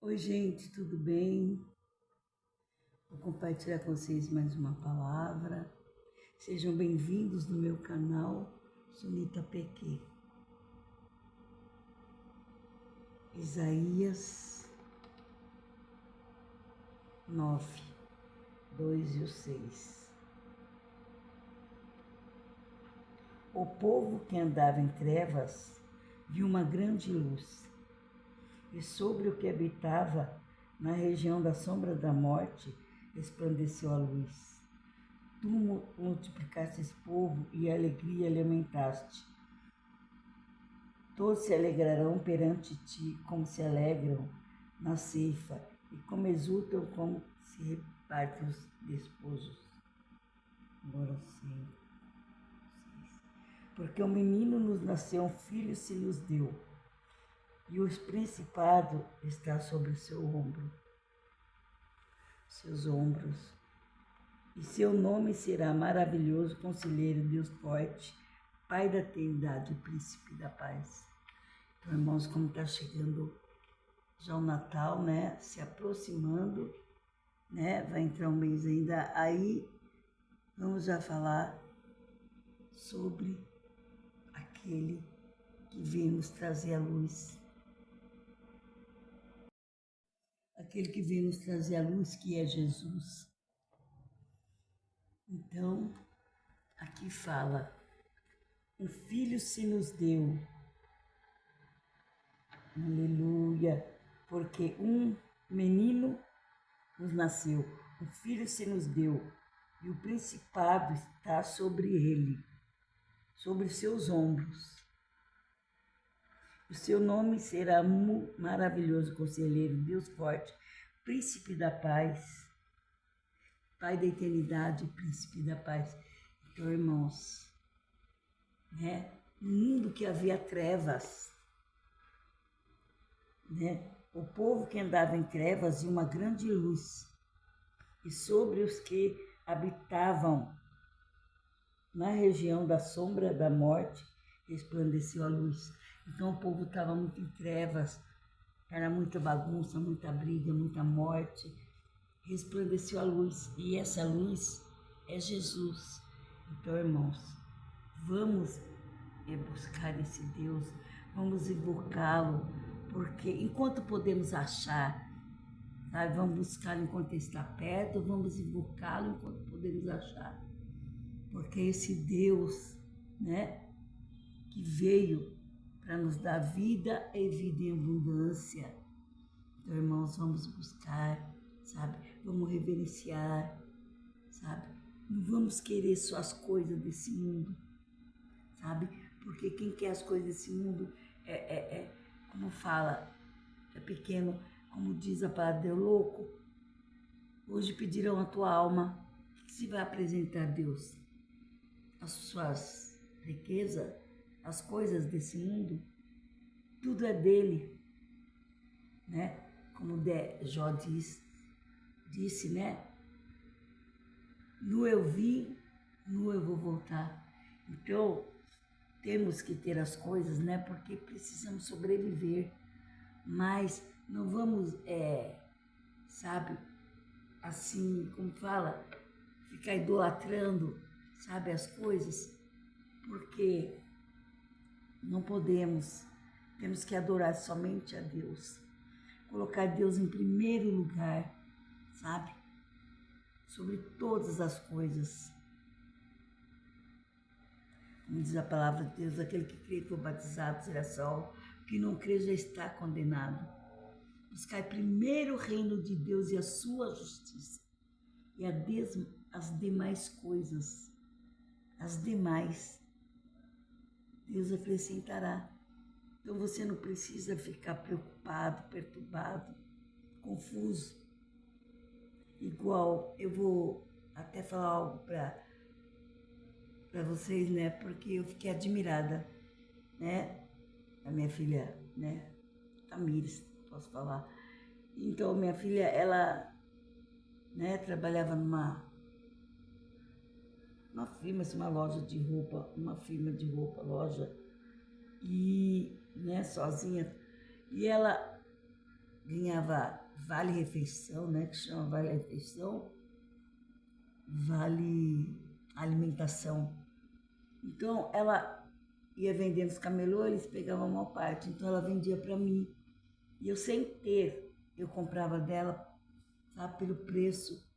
Oi, gente, tudo bem? Vou compartilhar com vocês mais uma palavra. Sejam bem-vindos no meu canal Sunita PQ. Isaías 9, 2 e 6. O povo que andava em trevas viu uma grande luz, e sobre o que habitava na região da sombra da morte resplandeceu a luz. Tu multiplicaste esse povo e a alegria lhe aumentaste. Todos se alegrarão perante ti, como se alegram na ceifa, e como exultam, como se repartem os desposos. Agora sim. Porque um menino nos nasceu, um filho se nos deu, e o principado está sobre o seu ombro, seus ombros. E seu nome será maravilhoso, conselheiro, Deus forte, Pai da eternidade, príncipe da paz. Então, irmãos, como está chegando já o Natal, né? Se aproximando, né? Vai entrar um mês ainda. Aí, vamos já falar sobre aquele que veio nos trazer a luz. Aquele que veio nos trazer a luz, que é Jesus. Então, aqui fala, um filho se nos deu. Aleluia, porque um menino nos nasceu, um filho se nos deu, e o principado está sobre ele, sobre seus ombros. O seu nome será maravilhoso conselheiro, Deus forte, príncipe da paz, Pai da eternidade, príncipe da paz. Então, irmãos, né? No mundo que havia trevas, né? O povo que andava em trevas viu uma grande luz, e sobre os que habitavam na região da sombra da morte resplandeceu a luz. Então o povo estava muito em trevas, era muita bagunça, muita briga, muita morte. Resplandeceu a luz, e essa luz é Jesus. Então, irmãos, vamos buscar esse Deus, vamos invocá-lo, porque enquanto podemos achar, sabe, vamos buscá-lo enquanto está perto, vamos invocá-lo enquanto podemos achar, porque esse Deus, né, que veio para nos dar vida e vida em abundância. Então, irmãos, vamos buscar, sabe, vamos reverenciar, sabe, não vamos querer só as coisas desse mundo, sabe, porque quem quer as coisas desse mundo como fala, é pequeno, como diz a palavra, é louco. Hoje pedirão a tua alma, o que se vai apresentar a Deus? As suas riquezas, as coisas desse mundo, tudo é dele, né? Como Jó disse, né? Nu eu vim, nu eu vou voltar. Então, temos que ter as coisas, né? Porque precisamos sobreviver, mas não vamos, sabe, assim, como fala, ficar idolatrando, sabe, as coisas, porque não podemos, temos que adorar somente a Deus, colocar Deus em primeiro lugar, sabe, sobre todas as coisas. Como diz a palavra de Deus, aquele que crê e for batizado será salvo, o que não crê já está condenado. Buscar primeiro o reino de Deus e a sua justiça, e as demais coisas, as demais, Deus acrescentará. Então você não precisa ficar preocupado, perturbado, confuso. Igual eu vou até falar algo para vocês, né? Porque eu fiquei admirada, né? A minha filha, né? Tamires, posso falar. Então minha filha, ela, né, trabalhava numa firma, assim, uma loja de roupa, loja, e, né, sozinha. E ela ganhava vale refeição, né? Que chama vale refeição, vale alimentação. Então ela ia vendendo os camelô, eles pegavam a maior parte, então ela vendia para mim. E eu sem ter, eu comprava dela, sabe, pelo preço,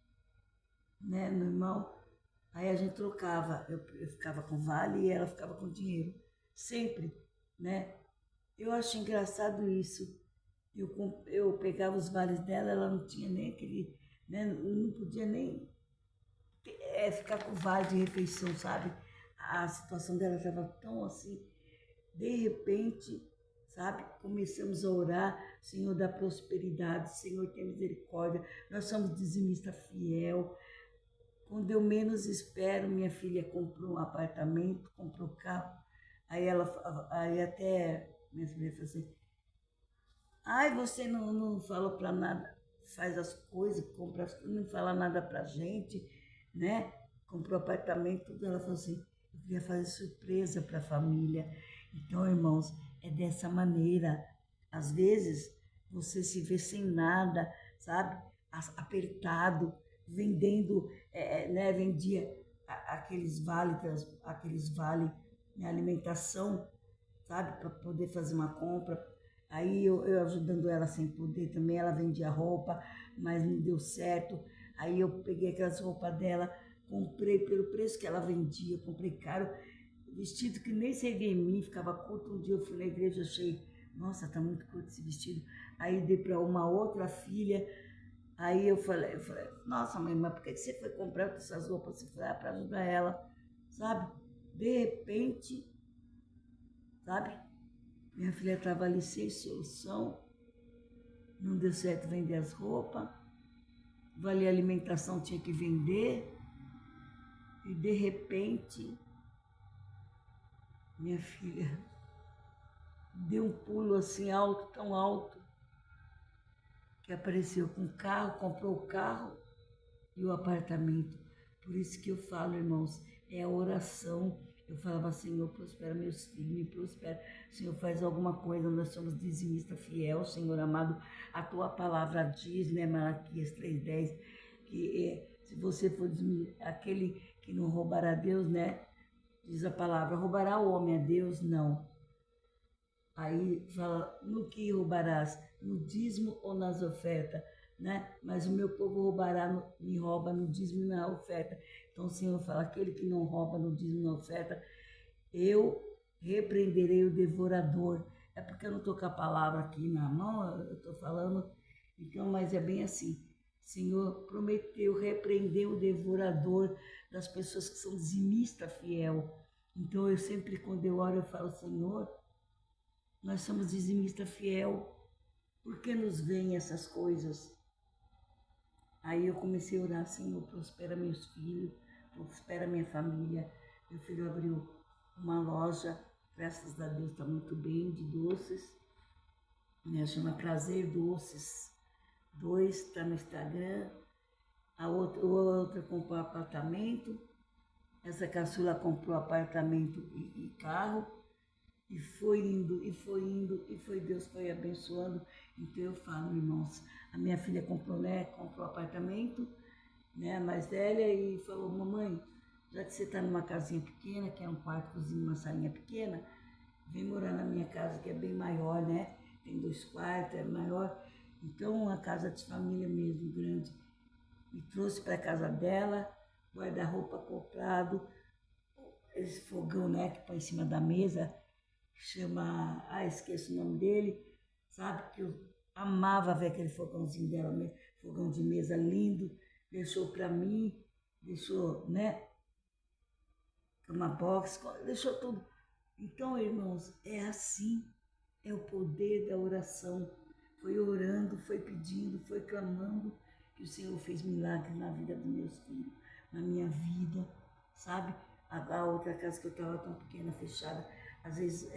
né, normal. Aí a gente trocava, eu ficava com vale e ela ficava com dinheiro, sempre, né? Eu acho engraçado isso. Eu pegava os vales dela, ela não tinha nem aquele, né, não podia nem ficar com vale de refeição, sabe? A situação dela estava tão assim. De repente, sabe, começamos a orar, Senhor, dá prosperidade, Senhor, tem misericórdia, nós somos dizimista fiel. Quando eu menos espero, minha filha comprou um apartamento, comprou um carro, aí até minha filha falou assim, ai, você não falou para nada, faz as coisas, compra as coisas, não fala nada pra gente, né? Comprou apartamento, tudo. Ela falou assim, eu queria fazer surpresa para a família. Então, irmãos, é dessa maneira. Às vezes, você se vê sem nada, sabe? Apertado, vendendo, né? Vendia aqueles vale, né? Alimentação, sabe? Para poder fazer uma compra. Aí eu ajudando ela sem poder também, ela vendia roupa, mas não deu certo. Aí eu peguei aquelas roupas dela, comprei pelo preço que ela vendia, comprei caro, vestido que nem servia em mim, ficava curto. Um dia eu fui na igreja, achei, nossa, tá muito curto esse vestido. Aí dei para uma outra filha, aí eu falei, nossa mãe, mas por que você foi comprar essas roupas? Você foi para ajudar ela, sabe? De repente, sabe? Minha filha estava ali sem solução, não deu certo vender as roupas, valia alimentação, tinha que vender, e de repente, minha filha deu um pulo assim alto, tão alto, que apareceu com o carro, comprou o carro e o apartamento. Por isso que eu falo, irmãos, é a oração. Eu falava, Senhor, prospera meus filhos, me prospera. Senhor, faz alguma coisa, nós somos dizimista fiel, Senhor amado. A tua palavra diz, né, Malaquias 3:10, que se você for aquele que não roubará a Deus, né, diz a palavra, roubará o homem a Deus? Não. Aí fala, no que roubarás? No dízimo ou nas ofertas? Né? Mas o meu povo me rouba no dízimo e na oferta. Então o Senhor fala, aquele que não rouba no dízimo e na oferta, eu repreenderei o devorador. É porque eu não estou com a palavra aqui na mão, eu estou falando, então, mas é bem assim. O Senhor prometeu repreender o devorador das pessoas que são dizimistas fiel. Então eu sempre, quando eu oro, eu falo, Senhor, nós somos dizimista fiel. Por que nos vêm essas coisas? Aí eu comecei a orar, Senhor, prospera meus filhos, prospera minha família. Meu filho abriu uma loja, graças a Deus está muito bem, de doces, né? Chama Prazer Doces 2, está no Instagram. A outra comprou apartamento, essa caçula comprou apartamento e carro. E foi indo, e foi indo, e foi Deus foi abençoando. Então eu falo, irmãos, a minha filha comprou, né? Comprou apartamento, né? A mais velha, e falou, mamãe, já que você está numa casinha pequena, que é um quarto, cozinha, uma salinha pequena, vem morar na minha casa, que é bem maior, né? Tem 2 quartos, é maior. Então, uma casa de família mesmo, grande. Me trouxe para a casa dela, guarda-roupa comprado, esse fogão, né? Que põe em cima da mesa, chama, esqueço o nome dele, sabe, que eu amava ver aquele fogãozinho dela, fogão de mesa lindo, deixou para mim, deixou, né, uma box, deixou tudo. Então, irmãos, é assim, é o poder da oração. Foi orando, foi pedindo, foi clamando, que o Senhor fez milagres na vida dos meus filhos, na minha vida, sabe? A outra casa que eu estava tão pequena, fechada, às vezes,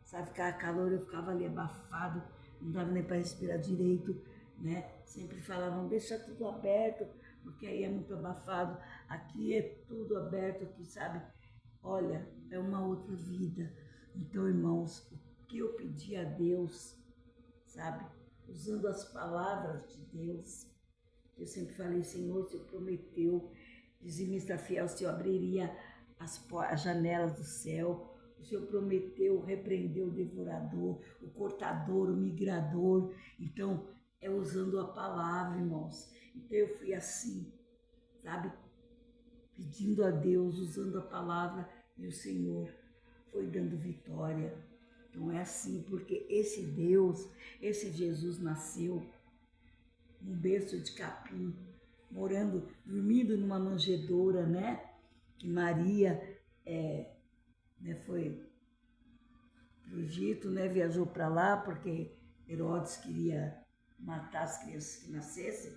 sabe, ficava calor, eu ficava ali abafado, não dava nem para respirar direito, né? Sempre falavam, deixa tudo aberto, porque aí é muito abafado. Aqui é tudo aberto, aqui, sabe? Olha, é uma outra vida. Então, irmãos, o que eu pedi a Deus, sabe? usando as palavras de Deus. Eu sempre falei, Senhor, o Senhor prometeu, dizimista fiel, o Senhor abriria as janelas do céu. O Senhor prometeu repreender o devorador, o cortador, o migrador. Então, é usando a palavra, irmãos. Então, eu fui assim, sabe? Pedindo a Deus, usando a palavra, e o Senhor foi dando vitória. Então, é assim, porque esse Deus, esse Jesus nasceu num berço de capim, dormindo numa manjedoura, né? Que Maria foi para o Egito, né? Viajou para lá porque Herodes queria matar as crianças que nascessem,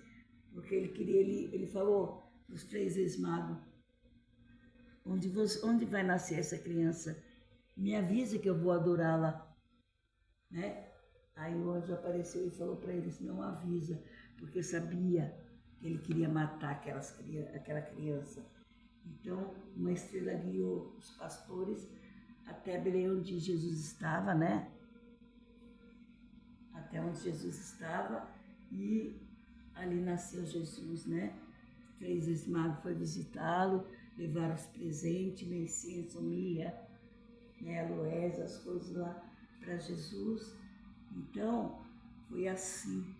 porque ele falou dos 3 ex-magos, onde vai nascer essa criança? Me avisa que eu vou adorá-la, né? Aí o anjo apareceu e falou para eles, não avisa, porque sabia que ele queria matar aquela criança. Então, uma estrela guiou os pastores até Belém, onde Jesus estava, né? Até onde Jesus estava, e ali nasceu Jesus, né? 3 ex-magos foram visitá-lo, levaram os presentes, né? Incenso, mirra, né? Aloés, as coisas lá para Jesus. Então, foi assim.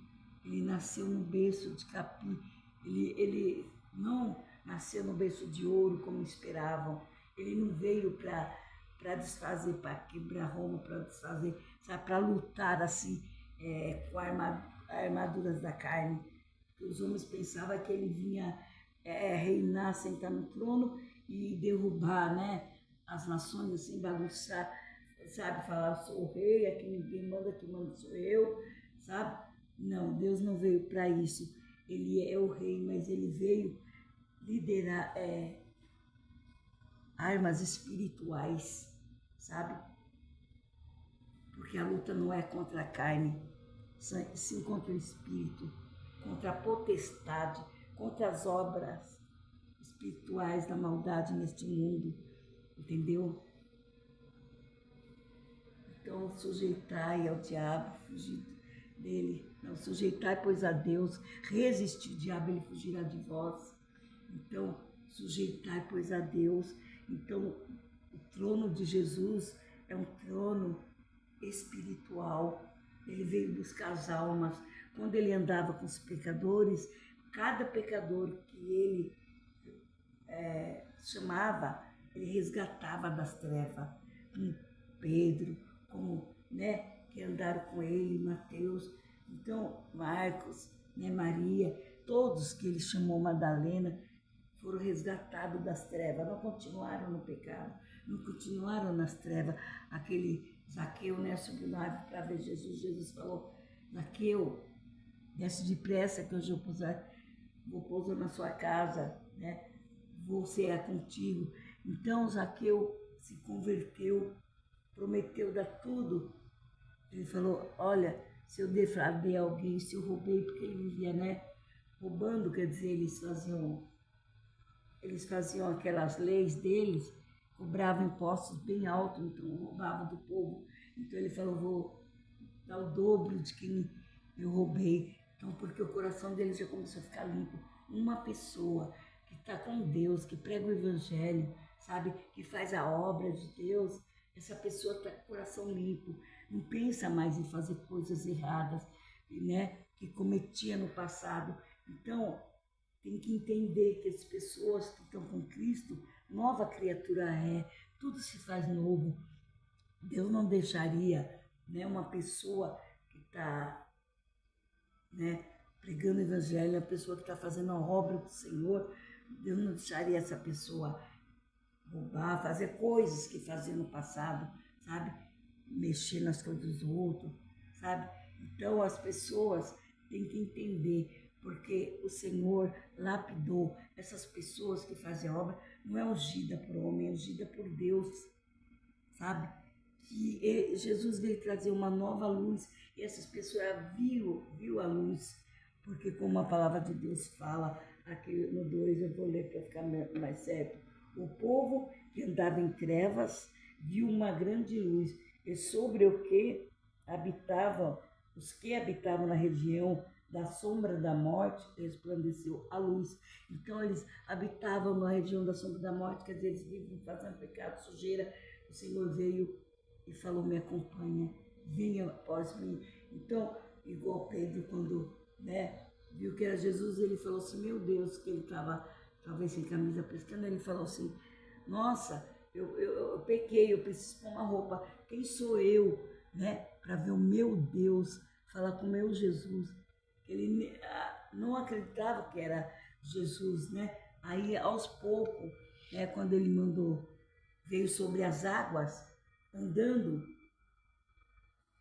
Ele nasceu no berço de capim. Ele não nasceu no berço de ouro como esperavam. Ele não veio para desfazer, para quebrar Roma, para desfazer, sabe, para lutar assim, com armaduras da carne. Os homens pensavam que ele vinha reinar, sentar no trono e derrubar, né, as nações, assim, bagunçar, sabe, falar, sou o rei, aqui ninguém manda, quem manda sou eu, sabe? Não, Deus não veio para isso. Ele é o rei, mas ele veio liderar armas espirituais, sabe? Porque a luta não é contra a carne, sim contra o espírito, contra a potestade, contra as obras espirituais da maldade neste mundo, entendeu? Então, sujeitai ao diabo, fugir dele. Não, sujeitai, pois, a Deus, resistir o diabo, ele fugirá de vós. Então, sujeitai, pois, a Deus. Então, o trono de Jesus é um trono espiritual. Ele veio buscar as almas. Quando ele andava com os pecadores, cada pecador que ele chamava, ele resgatava das trevas. Como Pedro, como, né, que andaram com ele, Mateus, então Marcos, né, Maria, todos que ele chamou Madalena, foram resgatados das trevas, não continuaram no pecado, não continuaram nas trevas. Aquele Zaqueu, né, subiu na árvore para ver Jesus. Jesus falou, Zaqueu, desce depressa que hoje eu vou pousar na sua casa, né? Vou ser contigo. Então Zaqueu se converteu, prometeu dar tudo. Ele falou, olha, se eu defraudei alguém, se eu roubei, porque ele vivia, né, roubando, quer dizer, eles faziam aquelas leis deles, cobravam impostos bem altos, então roubavam do povo. Então ele falou, vou dar o dobro de quem eu roubei. Então, porque o coração deles já começou a ficar limpo. Uma pessoa que está com Deus, que prega o evangelho, sabe, que faz a obra de Deus, essa pessoa está com o coração limpo, não pensa mais em fazer coisas erradas, né, que cometia no passado. Então, tem que entender que as pessoas que estão com Cristo, nova criatura tudo se faz novo. Deus não deixaria, né, uma pessoa que está, né, pregando o evangelho, a pessoa que está fazendo a obra do Senhor, Deus não deixaria essa pessoa roubar, fazer coisas que fazia no passado, sabe? Mexer nas coisas dos outros, sabe? Então as pessoas têm que entender, porque o Senhor lapidou essas pessoas que fazem a obra, não é ungida por homem, é ungida por Deus, sabe? Que Jesus veio trazer uma nova luz e essas pessoas viu a luz, porque como a palavra de Deus fala, aqui no 2 eu vou ler para ficar mais certo. O povo que andava em trevas viu uma grande luz, e sobre o que habitavam os que habitavam na região da sombra da morte, resplandeceu a luz. Então eles habitavam na região da sombra da morte, quer dizer, eles viviam fazendo pecado, sujeira. O Senhor veio e falou, me acompanha, venha após mim. Então, igual Pedro, quando viu que era Jesus, ele falou assim, meu Deus, que ele estava talvez sem camisa pescando, ele falou assim, nossa, eu pequei, eu preciso pôr uma roupa, quem sou eu, para ver o meu Deus, falar com o meu Jesus. Ele não acreditava que era Jesus, Aí, aos poucos, quando ele veio sobre as águas, andando,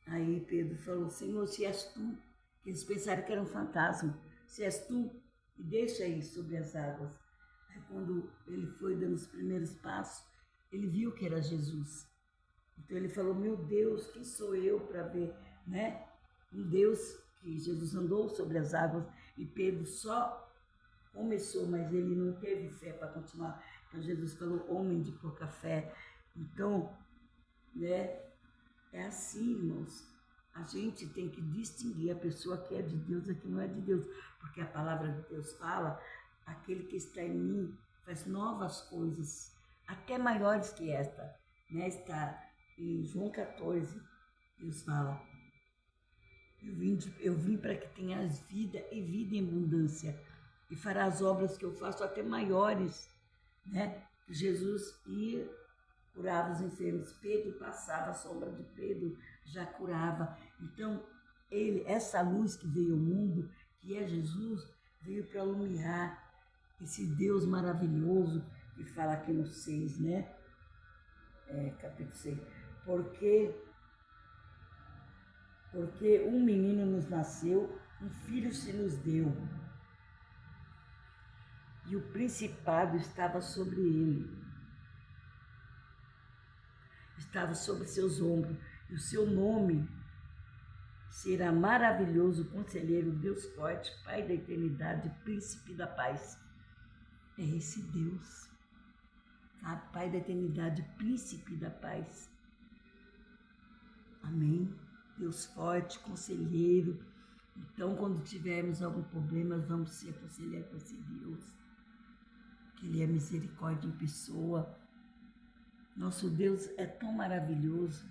aí Pedro falou, Senhor, se és tu, que eles pensaram que era um fantasma, se és tu, me deixa aí sobre as águas. Aí quando ele foi dando os primeiros passos, ele viu que era Jesus. Então ele falou, meu Deus, quem sou eu para ver, um Deus que Jesus andou sobre as águas e Pedro só começou, mas ele não teve fé para continuar. Então Jesus falou, homem de pouca fé. Então, é assim, irmãos. A gente tem que distinguir a pessoa que é de Deus e a que não é de Deus. Porque a palavra de Deus fala, aquele que está em mim faz novas coisas, até maiores que esta. Está em João 14, Deus fala, eu vim para que tenhas vida e vida em abundância. E fará as obras que eu faço até maiores. Jesus ia, curava os enfermos. Pedro passava, a sombra de Pedro já curava. Então, essa luz que veio ao mundo, que é Jesus, veio para iluminar esse Deus maravilhoso que fala aqui no 6, capítulo 6. Porque um menino nos nasceu, um filho se nos deu, e o principado estava sobre ele. Estava sobre seus ombros, e o seu nome será maravilhoso, conselheiro, Deus forte, Pai da eternidade, príncipe da paz. É esse Deus, Pai da eternidade, príncipe da paz. Amém? Deus forte, conselheiro. Então, quando tivermos algum problema, vamos se aconselhar com esse Deus, que Ele é misericórdia em pessoa. Nosso Deus é tão maravilhoso,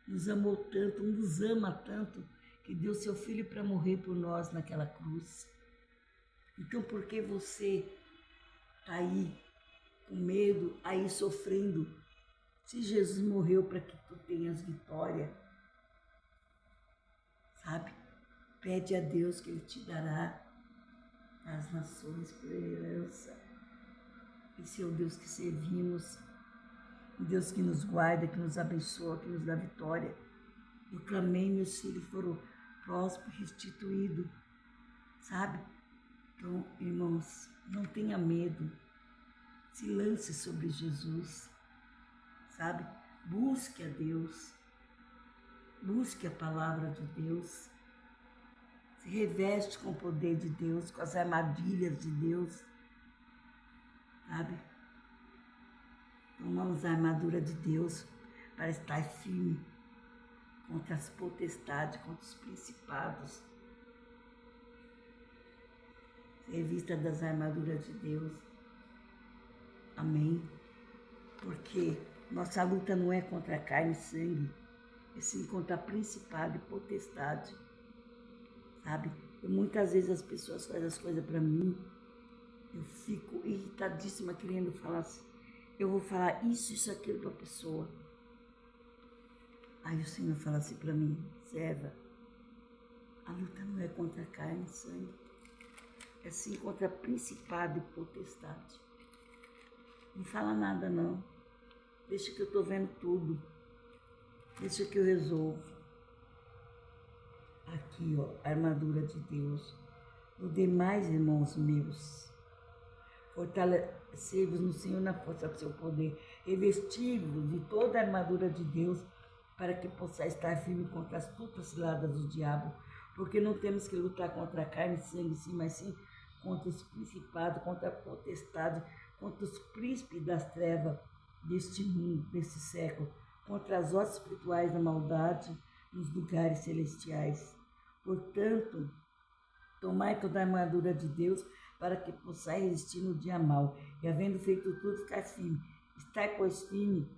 nos amou tanto, nos ama tanto, que deu seu Filho para morrer por nós naquela cruz. Então, por que você está aí com medo, aí sofrendo? Se Jesus morreu para que tu tenhas vitória, sabe? Pede a Deus que Ele te dará as nações por herança. Esse é o Deus que servimos, um Deus que nos guarda, que nos abençoa, que nos dá vitória. Eu clamei, meus filhos foram prósperos, restituídos, sabe? Então, irmãos, não tenha medo, se lance sobre Jesus, sabe? Busque a Deus, busque a palavra de Deus, se reveste com o poder de Deus, com as armadilhas de Deus, sabe? Então vamos à armadura de Deus para estar firme contra as potestades, contra os principados. Revista das armaduras de Deus. Amém? Porque nossa luta não é contra carne e sangue, é sim contra principado e potestade. Sabe? E muitas vezes as pessoas fazem as coisas para mim, eu fico irritadíssima querendo falar assim, eu vou falar isso, aquilo para a pessoa. Aí o Senhor fala assim para mim, serva, a luta não é contra carne e sangue, é sim contra principado e potestade. Não fala nada não, deixa que eu estou vendo tudo, deixa que eu resolvo. Aqui, a armadura de Deus. O demais, irmãos meus, fortalecei-vos no Senhor na força do seu poder, revesti-vos de toda a armadura de Deus, para que possais estar firme contra as astutas ciladas do diabo, porque não temos que lutar contra a carne e sangue, sim, mas sim contra os principados, contra a potestade, contra os príncipes das trevas deste mundo, deste século, contra as hostes espirituais da maldade nos lugares celestiais. Portanto, tomai toda a armadura de Deus para que possais resistir no dia mau, e havendo feito tudo, ficar firme. Estai, pois, firme,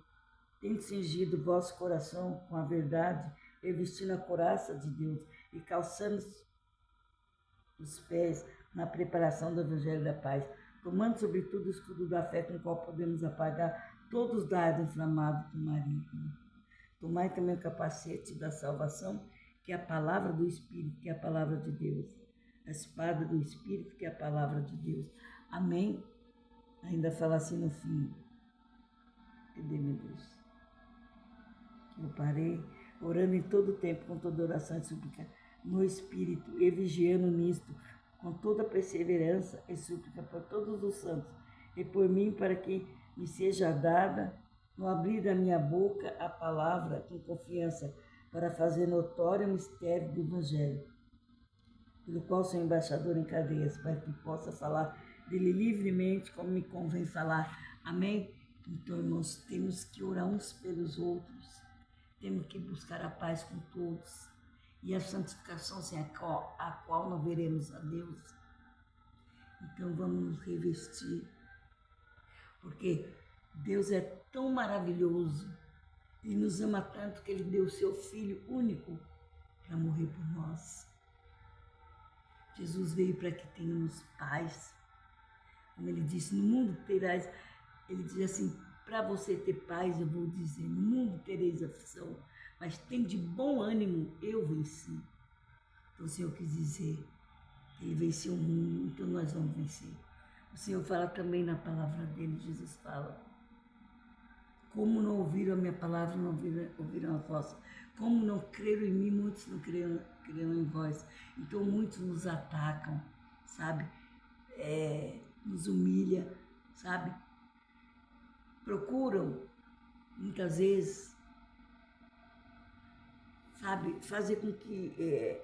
tendo cingido o vosso coração com a verdade, revestindo a couraça de Deus e calçando os pés na preparação do Evangelho da Paz, tomando sobretudo o escudo da fé com o qual podemos apagar todos os dardos inflamados do maligno. Tomai também o capacete da salvação, que é a palavra do Espírito, que é a palavra de Deus. A espada do Espírito, que é a palavra de Deus. Amém? Ainda fala assim no fim. Cadê, meu Deus? Eu parei, orando em todo o tempo, com toda oração e súplica, no Espírito, e vigiando nisto, com toda perseverança e súplica por todos os santos, e por mim, para que me seja dada, no abrir da minha boca, a palavra com confiança, para fazer notório o mistério do Evangelho, pelo qual sou embaixador em cadeias, para que possa falar dele livremente, como me convém falar. Amém? Então, irmãos, temos que orar uns pelos outros, temos que buscar a paz com todos, e a santificação sem a qual não veremos a Deus. Então, vamos nos revestir, porque Deus é tão maravilhoso, Ele nos ama tanto que Ele deu o seu Filho único para morrer por nós. Jesus veio para que tenhamos paz. Como Ele disse, no mundo terás, Ele diz assim, para você ter paz, eu vou dizer, no mundo tereis aflição, mas tem de bom ânimo, eu venci. Então o Senhor quis dizer que Ele venceu o mundo, então nós vamos vencer. O Senhor fala também na palavra dele, Jesus fala, como não ouviram a minha palavra, não ouviram a vossa. Como não creram em mim, muitos não creram em vós. Então muitos nos atacam, sabe? Nos humilha, sabe? Procuram, muitas vezes, sabe, fazer com que,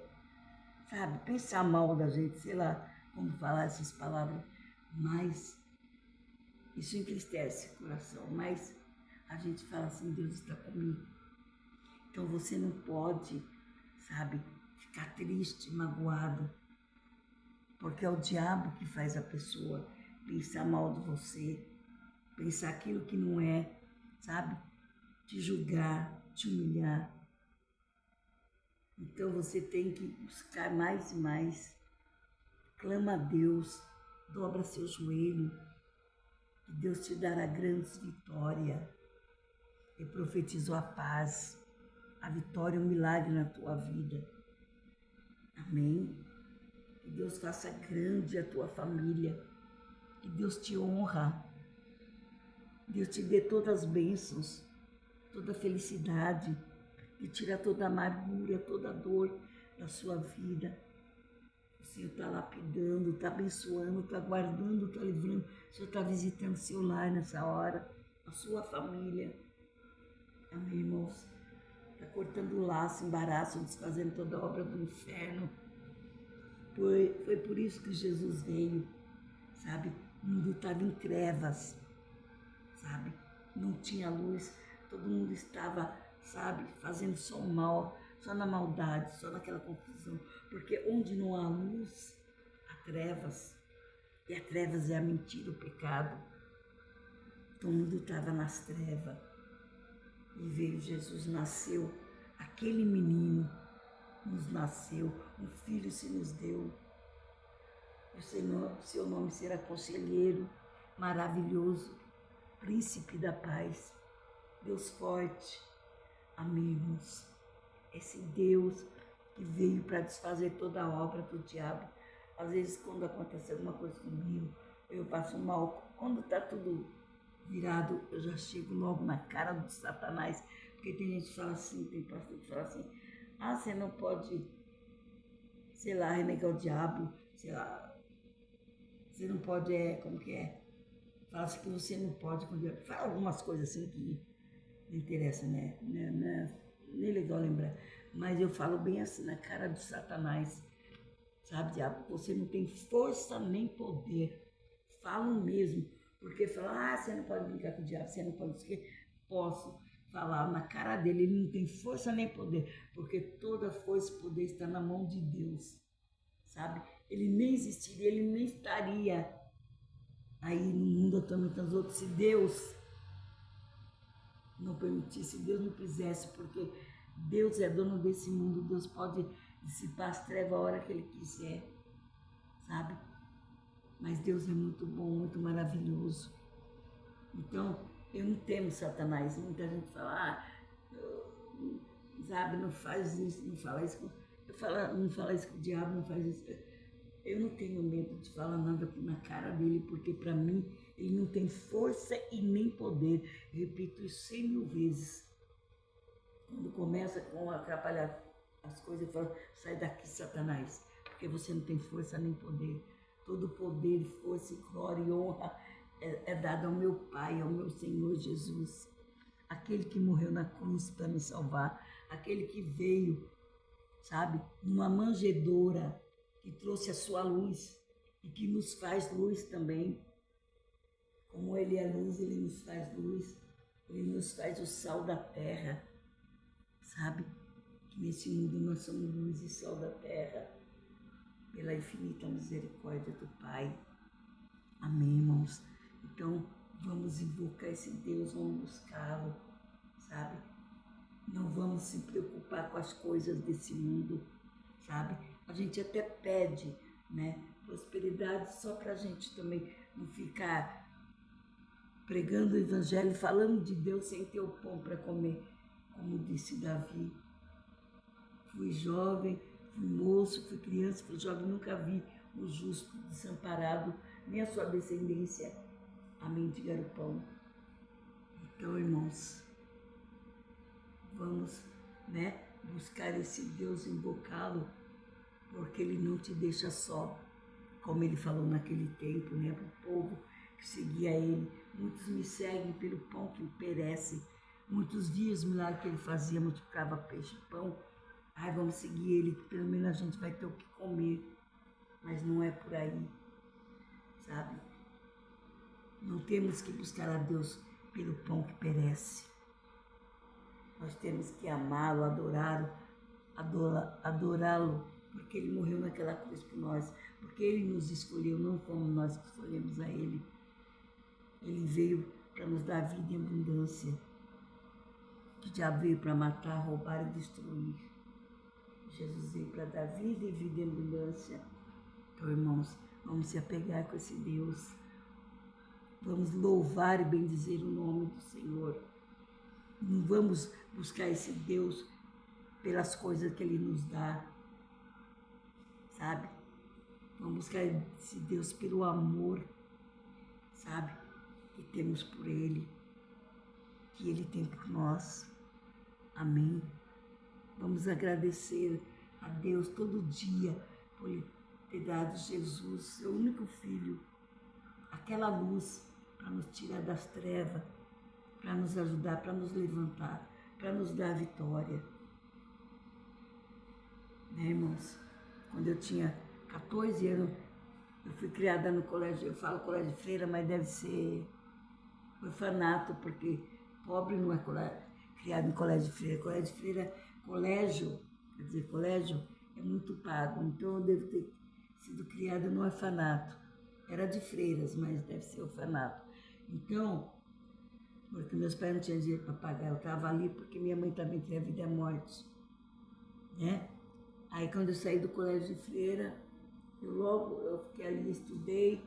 sabe, pensar mal da gente, sei lá como falar essas palavras, mas isso entristece o coração, mas a gente fala assim, Deus está comigo. Então você não pode, sabe, ficar triste, magoado, porque é o diabo que faz a pessoa pensar mal de você, pensar aquilo que não é, sabe, te julgar, te humilhar. Então você tem que buscar mais e mais, clama a Deus, dobra seu joelho, que Deus te dará grandes vitórias. Eu profetizo a paz, a vitória, o milagre na tua vida. Amém? Que Deus faça grande a tua família, que Deus te honra, Deus te dê todas as bênçãos, toda a felicidade, que tira toda a amargura, toda a dor da sua vida. O Senhor está lapidando, está abençoando, está guardando, está livrando. O Senhor está visitando seu lar nessa hora, a sua família. Amém, irmãos? Está cortando o laço, embaraço, desfazendo toda a obra do inferno. Foi por isso que Jesus veio, sabe? O mundo estava em trevas, sabe? Não tinha luz, todo mundo estava, sabe, fazendo só o mal, só na maldade, só naquela confusão. Porque onde não há luz, há trevas. E a trevas é a mentira, o pecado. Todo mundo estava nas trevas. E veio Jesus, nasceu, aquele menino nos nasceu, um filho se nos deu. O seu nome será Conselheiro, Maravilhoso, Príncipe da Paz, Deus Forte. Amém, irmãos? Esse Deus que veio para desfazer toda a obra do diabo. Às vezes, quando acontece alguma coisa comigo, eu passo mal. Quando está tudo virado, eu já chego logo na cara do Satanás. Porque tem gente que fala assim, tem pastor que fala assim, você não pode, sei lá, renegar o diabo, sei lá, você não pode, como que é? Fala assim que você não pode com o diabo. Fala algumas coisas assim que não interessa, né? Nem é legal lembrar. Mas eu falo bem assim, na cara do Satanás. Sabe, diabo, você não tem força nem poder. Falo mesmo. Porque falam, você não pode brincar com o diabo, você não pode isso. Posso. falar na cara dele, ele não tem força nem poder, porque toda força e poder está na mão de Deus, sabe? Ele nem existiria, ele nem estaria aí no mundo atormentando os outros se Deus não permitisse, se Deus não quisesse, porque Deus é dono desse mundo, Deus pode dissipar as trevas a hora que Ele quiser, sabe? Mas Deus é muito bom, muito maravilhoso. Então, eu não temo Satanás. Muita gente fala, sabe, não faz isso, não fala isso. Não fala isso com o diabo, não faz isso. Eu não tenho medo de falar nada na cara dele, porque para mim ele não tem força e nem poder. Eu repito isso 100.000 vezes. Quando começa com atrapalhar as coisas, eu falo, sai daqui, Satanás, porque você não tem força nem poder. Todo poder, força, glória e honra é dado ao meu Pai, ao meu Senhor Jesus. Aquele que morreu na cruz para me salvar, aquele que veio, sabe, numa manjedoura, que trouxe a sua luz e que nos faz luz também. Como Ele é luz, Ele nos faz luz, Ele nos faz o sal da terra, sabe? Que nesse mundo nós somos luz e sal da terra, pela infinita misericórdia do Pai. Amém, irmãos? Então, vamos invocar esse Deus, vamos buscá-lo, sabe? Não vamos se preocupar com as coisas desse mundo, sabe? A gente até pede, né, prosperidade só para a gente também não ficar pregando o evangelho, falando de Deus sem ter o pão para comer, como disse Davi. Fui jovem, fui moço, fui criança, fui jovem, nunca vi o justo desamparado, nem a sua descendência a mendigar o pão. Então, irmãos, vamos, né, buscar esse Deus, invocá-lo, porque Ele não te deixa só, como Ele falou naquele tempo, né, para o povo que seguia Ele. Muitos me seguem pelo pão que perece. Muitos dias, milagres que Ele fazia, multiplicava peixe e pão. Ai, vamos seguir Ele, que pelo menos a gente vai ter o que comer. Mas não é por aí, sabe? Não temos que buscar a Deus pelo pão que perece. Nós temos que amá-lo, adorá-lo, porque Ele morreu naquela cruz por nós, porque Ele nos escolheu, não fomos nós que escolhemos a Ele. Ele veio para nos dar vida em abundância. O diabo veio para matar, roubar e destruir. Jesus veio para dar vida e vida em abundância. Então, irmãos, vamos se apegar com esse Deus. Vamos louvar e bendizer o nome do Senhor. Não vamos buscar esse Deus pelas coisas que Ele nos dá, sabe? Vamos buscar esse Deus pelo amor, sabe? Que temos por Ele, que Ele tem por nós. Amém? Vamos agradecer a Deus todo dia por Ele ter dado Jesus, seu único Filho, aquela luz para nos tirar das trevas, para nos ajudar, para nos levantar, para nos dar a vitória. Né, irmãos? Quando eu tinha 14 anos, eu fui criada no colégio, eu falo colégio de freira, mas deve ser orfanato, porque pobre não é criado em colégio de freira. Colégio de freira, quer dizer, colégio é muito pago, então eu devo ter sido criada no orfanato. Era de freiras, mas deve ser orfanato. Então, porque meus pais não tinham dinheiro para pagar, eu estava ali porque minha mãe também tinha vida e a morte, né? Aí quando eu saí do colégio de freira, eu fiquei ali, estudei,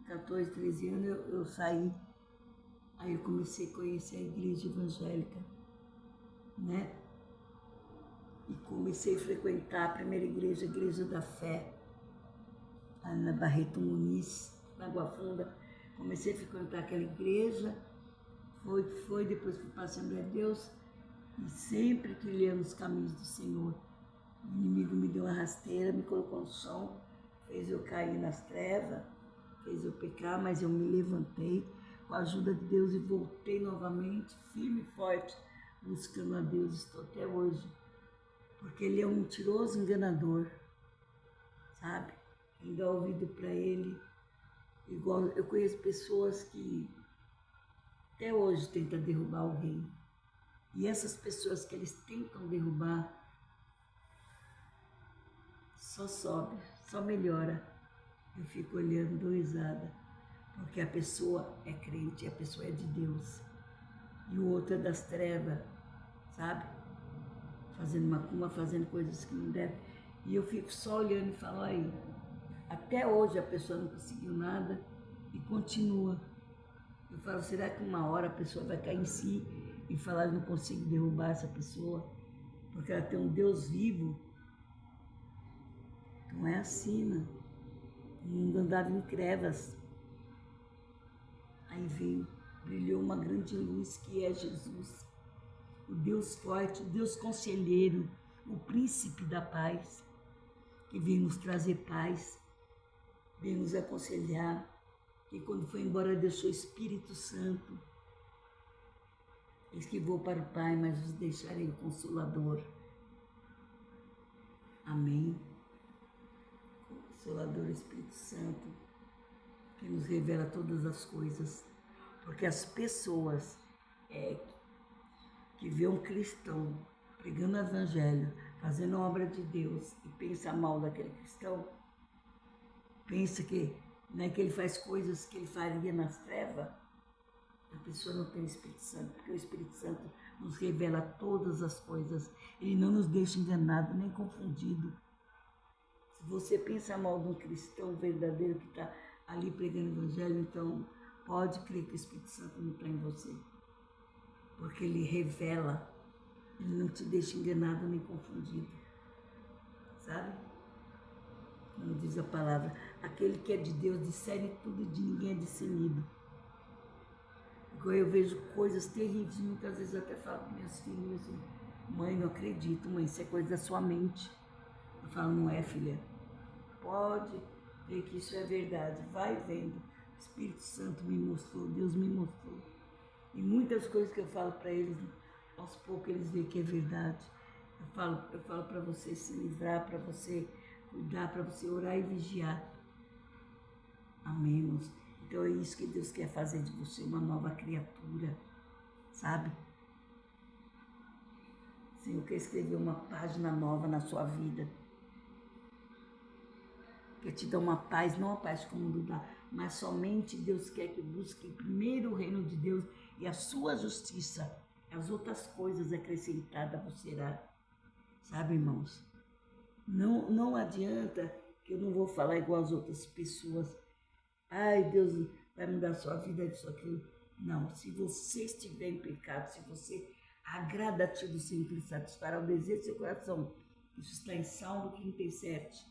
14, 13 anos eu saí. Aí eu comecei a conhecer a igreja evangélica, né? E comecei a frequentar a primeira igreja, a Igreja da Fé, ali na Barreto Muniz, na Água Funda. Comecei a frequentar aquela igreja, depois fui para a Assembleia de Deus, e sempre trilhando os caminhos do Senhor. O inimigo me deu uma rasteira, me colocou no chão, fez eu cair nas trevas, fez eu pecar, mas eu me levantei com a ajuda de Deus e voltei novamente, firme e forte, buscando a Deus. Estou até hoje, porque Ele é um mentiroso enganador, sabe? Quem dá ouvido para Ele, igual eu conheço pessoas que até hoje tentam derrubar alguém, E essas pessoas que eles tentam derrubar, só sobe, só melhora. Eu fico olhando, dou risada, porque a pessoa é crente, a pessoa é de Deus. E o outro é das trevas, sabe? Fazendo macumba, fazendo coisas que não deve. E eu fico só olhando e falo, aí, até hoje a pessoa não conseguiu nada e continua. Eu falo, será que uma hora a pessoa vai cair em si e falar, eu não consigo derrubar essa pessoa? Porque ela tem um Deus vivo. Então é assim, né? O mundo andava em trevas. Aí veio, brilhou uma grande luz que é Jesus. O Deus forte, o Deus conselheiro, o príncipe da paz, que veio nos trazer paz, veio nos aconselhar, que quando foi embora deixou o Espírito Santo. Eis que vou para o Pai, mas vos deixarei o Consolador. Amém. Consolador Espírito Santo, que nos revela todas as coisas. Porque as pessoas que vê um cristão pregando o evangelho, fazendo a obra de Deus e pensa mal daquele cristão, pensa que, né, que ele faz coisas que ele faria nas trevas, a pessoa não tem o Espírito Santo, porque o Espírito Santo nos revela todas as coisas. Ele não nos deixa enganado nem confundido. Se você pensa mal de um cristão verdadeiro que está ali pregando o evangelho, então pode crer que o Espírito Santo não está em você. Porque ele revela, ele não te deixa enganado nem confundido. Sabe? Como diz a palavra, aquele que é de Deus discerne tudo e de ninguém é discernido. Igual eu vejo coisas terríveis, muitas vezes eu até falo para meus filhos assim, mãe, não acredito, mãe, isso é coisa da sua mente. Eu falo, não é, filha? Pode ver que isso é verdade, vai vendo. O Espírito Santo me mostrou, Deus me mostrou. E muitas coisas que eu falo para eles, aos poucos eles veem que é verdade. Eu falo para você se livrar, para você cuidar, para você orar e vigiar. Amém, irmãos? Então é isso que Deus quer fazer de você, uma nova criatura, sabe? O Senhor quer escrever uma página nova na sua vida. Quer te dar uma paz, não a paz que o mundo dá, mas somente Deus quer que busque primeiro o reino de Deus e a sua justiça. As outras coisas acrescentadas você será. Sabe, irmãos? Não adianta que eu não vou falar igual as outras pessoas. Ai, Deus vai mudar a sua vida, isso, aquilo. Não, se você estiver em pecado, se você agrada a ti do Senhor, satisfará o desejo do seu coração. Isso está em Salmo 37,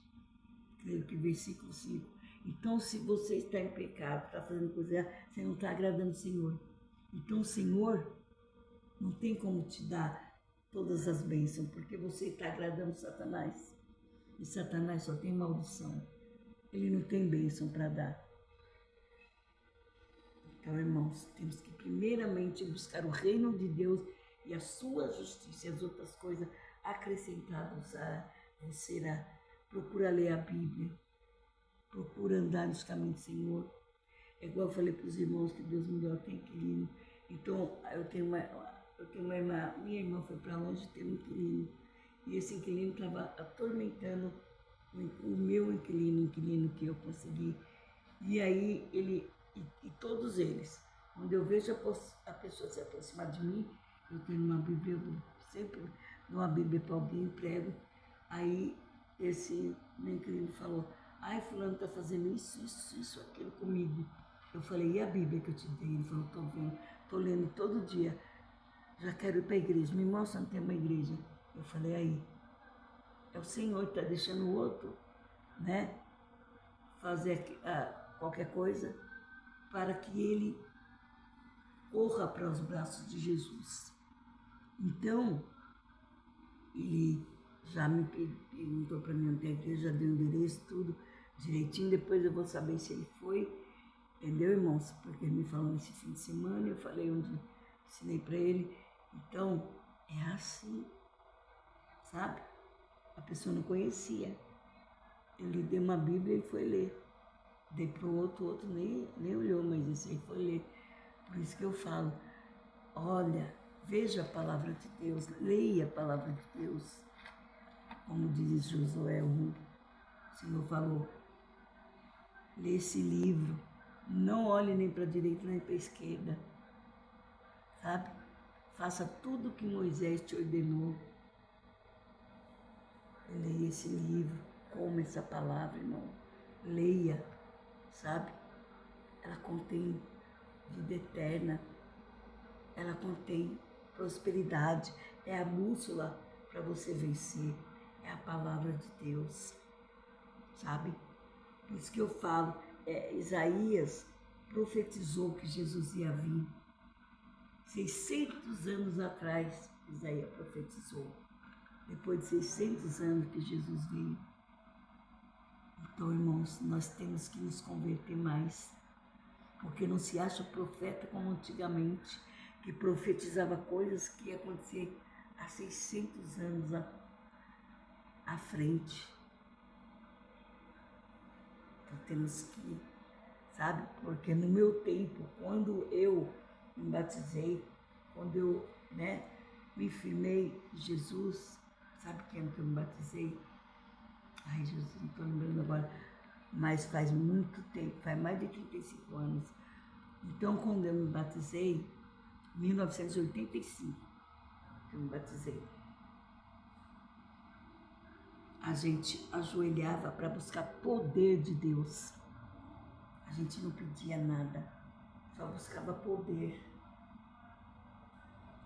creio que versículo 5. Então, se você está em pecado, está fazendo coisa errada, você não está agradando o Senhor. Então, o Senhor não tem como te dar todas as bênçãos, porque você está agradando Satanás. E Satanás só tem maldição. Ele não tem bênção para dar. Então, irmãos, temos que primeiramente buscar o reino de Deus e a sua justiça e as outras coisas acrescentadas você será. Procura ler a Bíblia. Procura andar nos caminhos do Senhor. É igual eu falei para os irmãos que Deus me deu até inquilino. Então, eu tenho uma irmã, minha irmã foi para longe ter um inquilino. E esse inquilino estava atormentando o meu inquilino que eu consegui. E aí, e todos eles, quando eu vejo a pessoa se aproximar de mim, eu tenho uma Bíblia, eu sempre dou uma Bíblia para alguém, prego. Aí, esse meu inquilino falou, ai, fulano está fazendo isso, aquilo comigo. Eu falei, e a Bíblia que eu te dei? Ele falou, estou vendo, estou lendo todo dia. Já quero ir para a igreja, me mostra onde tem uma igreja. Eu falei, aí, é o Senhor que está deixando o outro, né, fazer qualquer coisa para que ele corra para os braços de Jesus. Então, ele já me perguntou para mim onde é a igreja, já deu o endereço, tudo direitinho. Depois eu vou saber se ele foi, entendeu, irmãos? Porque ele me falou nesse fim de semana, eu falei onde ensinei para ele. Então, é assim, sabe? A pessoa não conhecia. Eu lhe dei uma Bíblia e ele foi ler. Dei para o outro nem olhou, mas esse aí foi ler. Por isso que eu falo, olha, Veja a palavra de Deus, leia a palavra de Deus. Como diz Josué 1, o Senhor falou, lê esse livro, não olhe nem para a direita nem para a esquerda, sabe? Faça tudo o que Moisés te ordenou. Leia esse livro, coma essa palavra, irmão. Leia, sabe? Ela contém vida eterna, ela contém prosperidade, é a bússola para você vencer, é a palavra de Deus, sabe? Por isso que eu falo, Isaías profetizou que Jesus ia vir. 600 anos atrás, Isaías profetizou. Depois de 600 anos que Jesus veio. Então, irmãos, nós temos que nos converter mais. Porque não se acha profeta como antigamente, que profetizava coisas que iam acontecer há 600 anos à frente. Então temos que, sabe? Porque no meu tempo, quando eu me batizei, quando eu me firmei em Jesus, sabe quem que eu me batizei? Ai, Jesus, não estou lembrando agora, mas faz muito tempo, faz mais de 35 anos. Então, quando eu me batizei, em 1985, que eu me batizei, a gente ajoelhava para buscar poder de Deus. A gente não pedia nada, só buscava poder.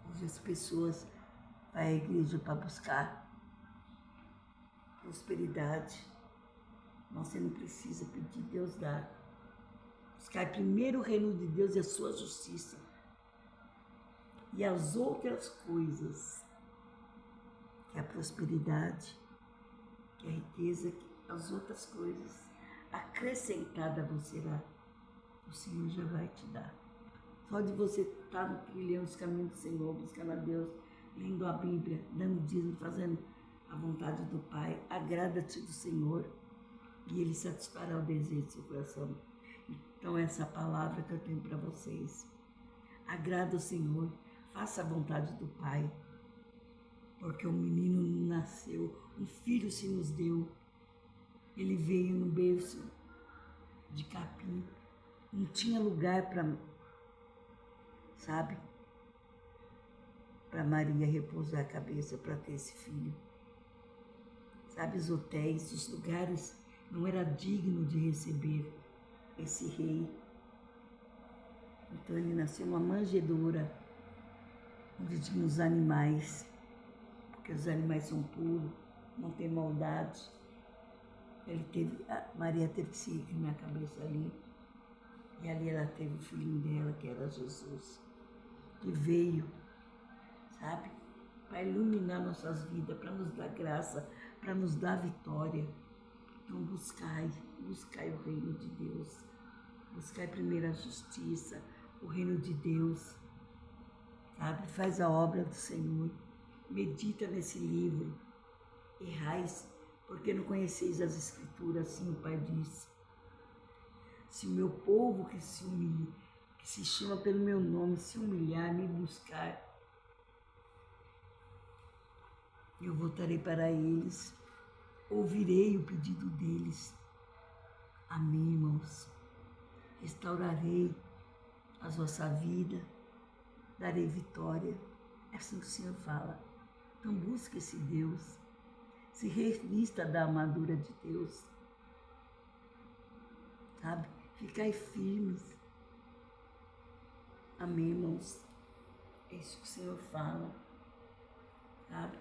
Hoje as pessoas vão à igreja para buscar prosperidade. Você não precisa pedir, Deus dá. Buscar primeiro o reino de Deus e a sua justiça. E as outras coisas, que é a prosperidade, que é a riqueza, que as outras coisas acrescentada você será. O Senhor já vai te dar. Só de você estar trilhando os caminhos do Senhor, buscando a Deus, lendo a Bíblia, dando dízimo, fazendo a vontade do Pai, agrada-te do Senhor e Ele satisfará o desejo do seu coração. Então essa palavra que eu tenho para vocês, agrada o Senhor, faça a vontade do Pai, porque um menino nasceu, um filho se nos deu, ele veio no berço de capim, não tinha lugar para, sabe, para Maria repousar a cabeça para ter esse filho. Sabe, os hotéis, os lugares não era digno de receber esse rei. Então ele nasceu numa manjedoura, onde tinha os animais, porque os animais são puros, não tem maldade. Maria teve que se inclinar a cabeça ali, e ali ela teve o filhinho dela, que era Jesus, que veio, sabe, para iluminar nossas vidas, para nos dar graça, para nos dar vitória. Então buscai o reino de Deus, buscai primeiro a justiça, o reino de Deus, sabe? Faz a obra do Senhor, medita nesse livro, errais, porque não conheceis as Escrituras, assim o Pai disse. Se o meu povo que se humilha, que se chama pelo meu nome, se humilhar, me buscar, eu voltarei para eles, ouvirei o pedido deles. Amém, irmãos. Restaurarei a vossa vida, darei vitória. É assim que o Senhor fala. Então busque esse Deus, se revista da armadura de Deus, sabe? Ficai firmes. Amém, irmãos? É isso que o Senhor fala, sabe?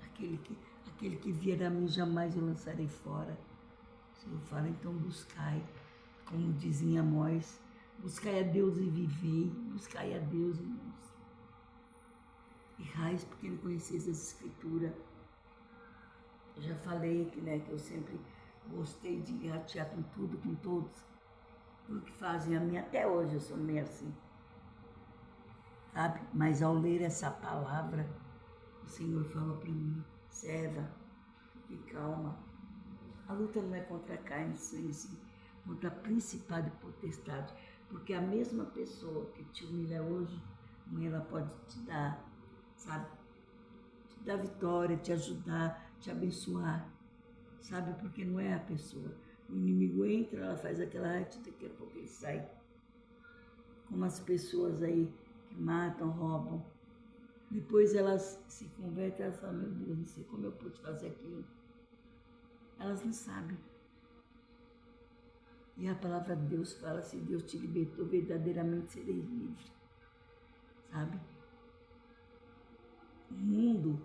Aquele que vier a mim jamais eu lançarei fora. O Senhor fala, então buscai, como dizem Amós, buscai a Deus e vivei, buscai a Deus, irmãos. Errais porque não conheceis as Escrituras. Eu já falei que eu sempre gostei de ratear com tudo, com todos. Tudo que fazem a mim, até hoje eu sou meio assim. Sabe? Mas ao ler essa palavra, o Senhor falou para mim, serva, fique calma. A luta não é contra a carne e sangue, sim, contra a principado e potestade. Porque a mesma pessoa que te humilha hoje, como ela pode te dar, sabe? Te dar vitória, te ajudar, te abençoar, sabe? Porque não é a pessoa. O inimigo entra, ela faz aquela arte, daqui a pouco ele sai. Como as pessoas aí que matam, roubam. Depois elas se convertem, elas falam, meu Deus, não sei como eu pude fazer aquilo. Elas não sabem. E a palavra de Deus fala, se Deus te libertou, verdadeiramente sereis livre. Sabe? O mundo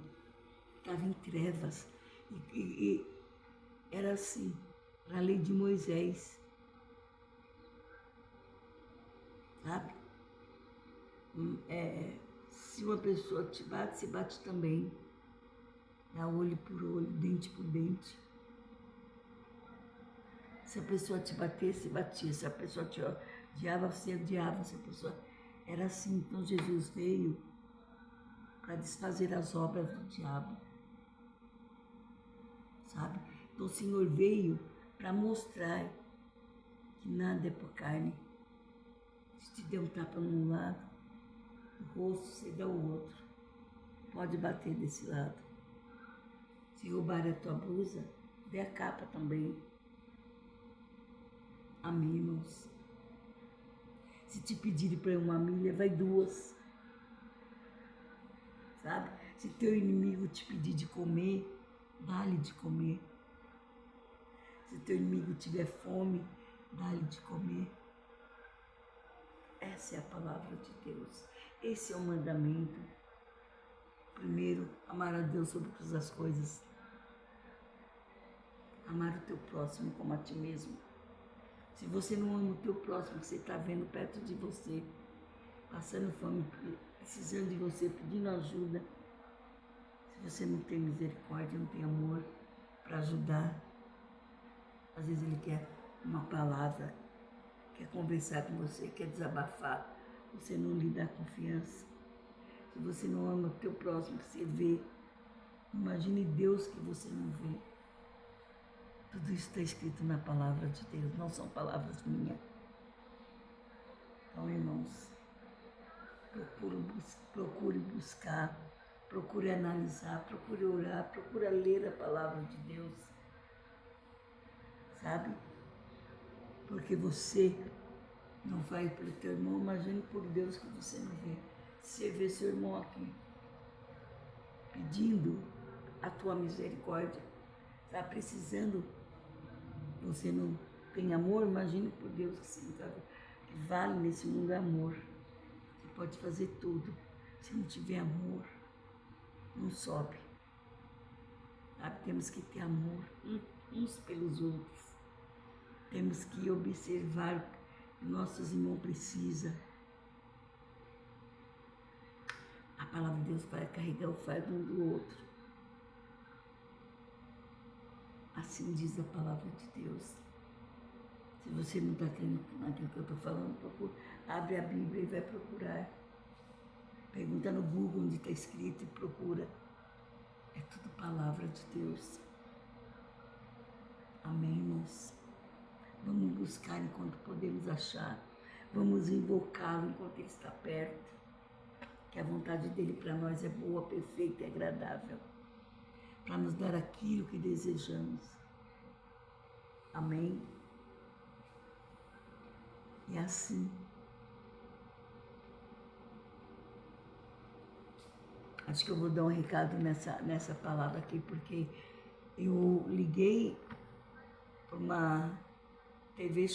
estava em trevas. E era assim, a lei de Moisés. Sabe? Se uma pessoa te bate, se bate também. É olho por olho, dente por dente. Se a pessoa te batesse, se batia. Se a pessoa te odiava, você odiava. Se a pessoa... Era assim. Então Jesus veio para desfazer as obras do diabo. Sabe? Então o Senhor veio para mostrar que nada é por carne. Se te der um tapa num lado, o rosto você dá o outro. Pode bater desse lado. Se roubar a tua blusa, dê a capa também. Amém, irmãos? Se te pedirem para ir uma milha, vai duas. Sabe? Se teu inimigo te pedir de comer, dá-lhe de comer. Se teu inimigo tiver fome, dá-lhe de comer. Essa é a palavra de Deus. Esse é o mandamento. Primeiro, amar a Deus sobre todas as coisas. Amar o teu próximo como a ti mesmo. Se você não ama o teu próximo, que você está vendo perto de você, passando fome, precisando de você, pedindo ajuda, se você não tem misericórdia, não tem amor para ajudar, às vezes ele quer uma palavra, quer conversar com você, quer desabafar, você não lhe dá confiança. Se você não ama o teu próximo, que você vê, imagine Deus que você não vê. Tudo isso está escrito na palavra de Deus, não são palavras minhas. Então, irmãos, procure buscar, procure analisar, procure orar, procure ler a palavra de Deus. Sabe? Porque você não vai pelo teu irmão, imagine por Deus que você não vê. Você vê seu irmão aqui, pedindo a tua misericórdia, está precisando, você não tem amor, imagine por Deus que você não está vendo. Que vale nesse mundo amor. Você pode fazer tudo. Se não tiver amor, não sobe. Sabe? Temos que ter amor uns pelos outros. Temos que observar o que nossos irmãos precisam. A palavra de Deus vai carregar o fardo um do outro. Assim diz a palavra de Deus. Se você não está crendo naquilo que eu estou falando, abre a Bíblia e vai procurar. Pergunta no Google onde está escrito e procura. É tudo palavra de Deus. Amém, irmãos? Vamos buscar enquanto podemos achar. Vamos invocá-lo enquanto ele está perto. Que a vontade dele para nós é boa, perfeita e agradável. Para nos dar aquilo que desejamos. Amém? E assim, acho que eu vou dar um recado nessa palavra aqui, porque eu liguei para uma TV,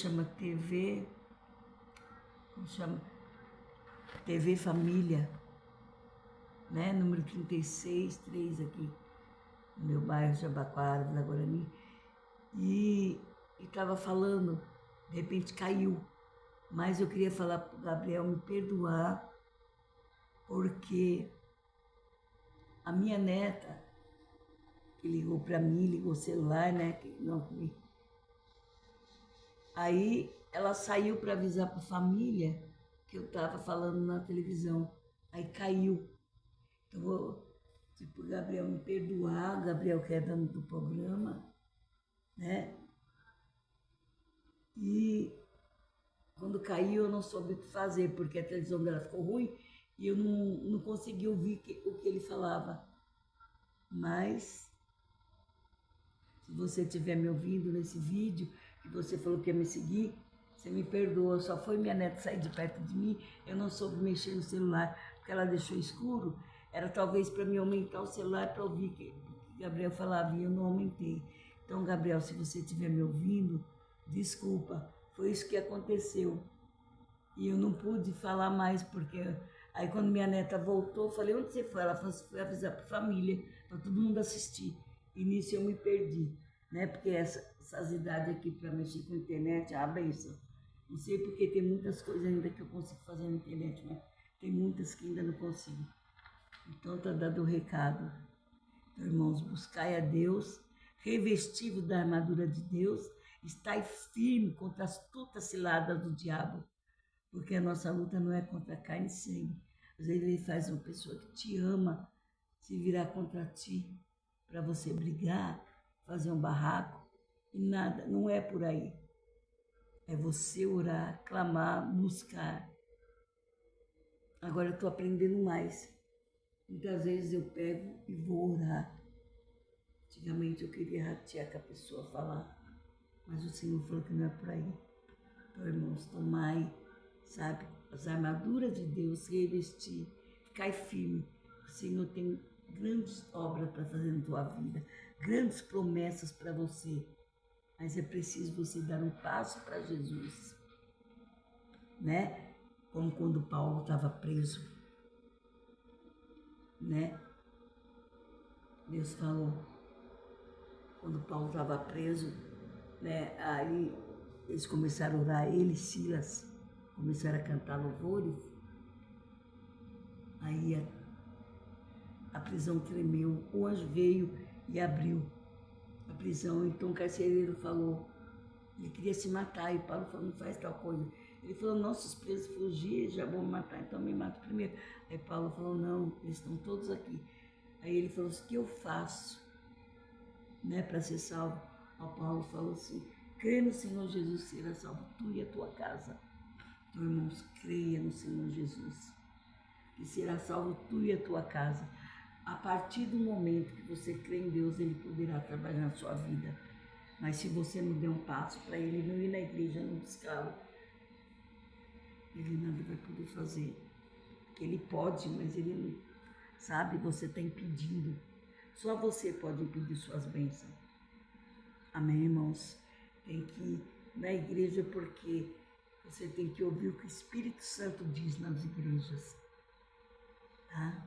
TV Família, né? Número 36, aqui, no meu bairro Jabaquara, Vila Guarani, e estava falando, de repente caiu, mas eu queria falar para o Gabriel me perdoar, porque a minha neta, que ligou para mim, ligou o celular, né? Aí ela saiu para avisar para a família que eu estava falando na televisão. Aí caiu. Então, vou o Gabriel me perdoar, o Gabriel que é dono do programa, né? E quando caiu eu não soube o que fazer, porque a televisão dela ficou ruim e eu não consegui ouvir o que ele falava. Mas, se você estiver me ouvindo nesse vídeo, que você falou que ia me seguir, você me perdoa, só foi minha neta sair de perto de mim, eu não soube mexer no celular, porque ela deixou escuro, era talvez para me aumentar o celular para ouvir o que Gabriel falava e eu não aumentei. Então, Gabriel, se você estiver me ouvindo, desculpa, foi isso que aconteceu. E eu não pude falar mais, porque aí quando minha neta voltou, eu falei, onde você foi? Ela falou, foi avisar para a família, para todo mundo assistir. E nisso eu me perdi, né? Porque essas idades aqui para mexer com a internet, a benção. Não sei porque tem muitas coisas ainda que eu consigo fazer na internet, mas tem muitas que ainda não consigo. Então tá dado o recado. Então, irmãos, buscai a Deus, revestido da armadura de Deus, estai firme contra as astutas ciladas do diabo, porque a nossa luta não é contra carne e sangue. Às vezes ele faz uma pessoa que te ama se virar contra ti, para você brigar, fazer um barraco, e nada, não é por aí. É você orar, clamar, buscar. Agora eu estou aprendendo mais. Muitas vezes eu pego e vou orar. Antigamente eu queria ratear com a pessoa falar, mas o Senhor falou que não é por aí. Então, irmãos, tomai, sabe, as armaduras de Deus, revestir, ficai firme. O Senhor tem grandes obras para fazer na tua vida, grandes promessas para você, mas é preciso você dar um passo para Jesus, né? Como quando Paulo estava preso, né? Deus falou, quando Paulo estava preso, né? Aí eles começaram a orar, ele e Silas começaram a cantar louvores. Aí a prisão tremeu, o anjo veio e abriu a prisão. Então o carcereiro falou, ele queria se matar, e Paulo falou, não faz tal coisa. Ele falou, não, se os presos fugirem, já vão me matar, então me mata primeiro. Aí Paulo falou, não, eles estão todos aqui. Aí ele falou, o que eu faço, né, para ser salvo? Aí Paulo falou assim, crê no Senhor Jesus, será salvo tu e a tua casa. Então, irmãos, creia no Senhor Jesus, que será salvo tu e a tua casa. A partir do momento que você crê em Deus, Ele poderá trabalhar na sua vida. Mas se você não der um passo para Ele, não ir na igreja, não buscá-lo, Ele nada vai poder fazer. Ele pode, mas Ele não. Sabe, você está impedindo. Só você pode impedir suas bênçãos. Amém, irmãos? Tem que ir na igreja porque você tem que ouvir o que o Espírito Santo diz nas igrejas. Tá?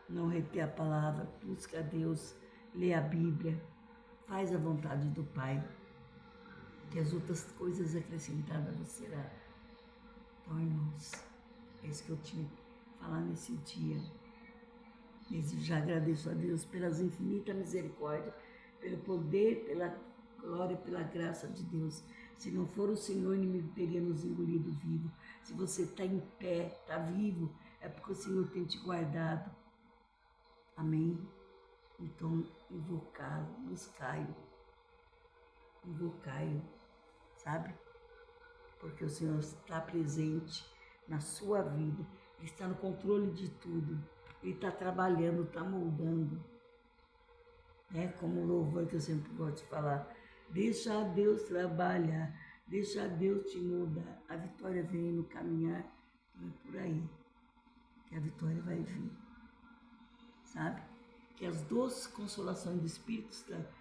Não reter a palavra, busca a Deus, lê a Bíblia, faz a vontade do Pai, que as outras coisas acrescentadas você será. Então, irmãos, é isso que eu tinha que falar nesse dia. Já agradeço a Deus pelas infinitas misericórdias, pelo poder, pela glória, pela graça de Deus. Se não for o Senhor, o inimigo teria nos engolido vivo. Se você está em pé, está vivo, é porque o Senhor tem te guardado. Amém? Então, invocai-o, buscai-o, invocai-o, sabe? Porque o Senhor está presente na sua vida, Ele está no controle de tudo, Ele está trabalhando, está moldando, né? Como o louvor que eu sempre gosto de falar, deixa Deus trabalhar, deixa Deus te moldar, a vitória vem no caminhar, então é por aí que a vitória vai vir, sabe? Que as doces consolações do Espírito Santo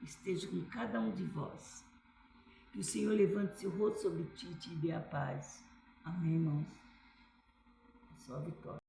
estejam com cada um de vós. Que o Senhor levante seu rosto sobre ti e te dê a paz. Amém, irmãos? É só a vitória.